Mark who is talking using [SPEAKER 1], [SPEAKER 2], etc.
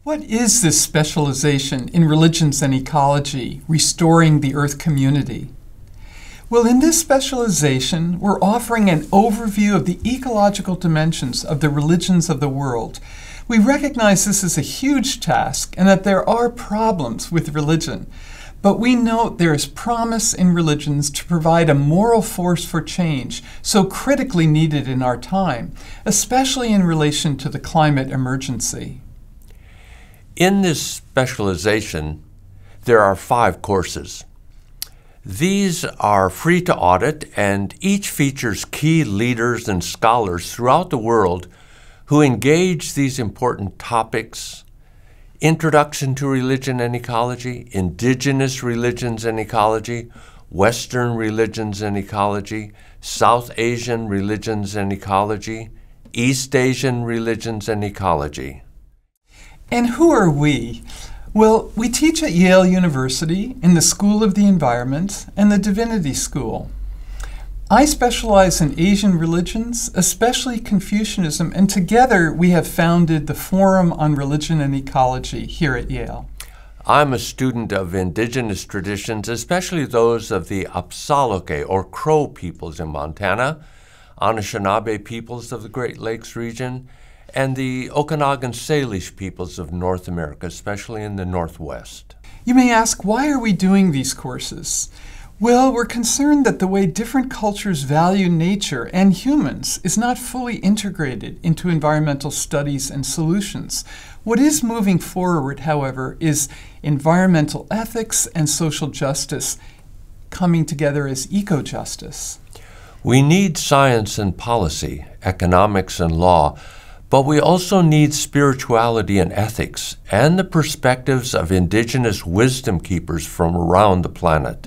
[SPEAKER 1] What is this specialization in religions and ecology, restoring the Earth community? Well, in this specialization, we're offering an overview of the ecological dimensions of the religions of the world. We recognize this is a huge task and that there are problems with religion, but we note there is promise in religions to provide a moral force for change, so critically needed in our time, especially in relation to the climate emergency.
[SPEAKER 2] In this specialization, there are 5 courses. These are free to audit, and each features key leaders and scholars throughout the world who engage these important topics: Introduction to Religion and Ecology, Indigenous Religions and Ecology, Western Religions and Ecology, South Asian Religions and Ecology, East Asian Religions and Ecology.
[SPEAKER 1] And who are we? Well, we teach at Yale University in the School of the Environment and the Divinity School. I specialize in Asian religions, especially Confucianism, and together we have founded the Forum on Religion and Ecology here at Yale.
[SPEAKER 2] I'm a student of indigenous traditions, especially those of the Apsáalooke or Crow peoples in Montana, Anishinaabe peoples of the Great Lakes region, and the Okanagan Salish peoples of North America, especially in the Northwest.
[SPEAKER 1] You may ask, why are we doing these courses? Well, we're concerned that the way different cultures value nature and humans is not fully integrated into environmental studies and solutions. What is moving forward, however, is environmental ethics and social justice coming together as eco-justice.
[SPEAKER 2] We need science and policy, economics and law, but we also need spirituality and ethics and the perspectives of indigenous wisdom keepers from around the planet.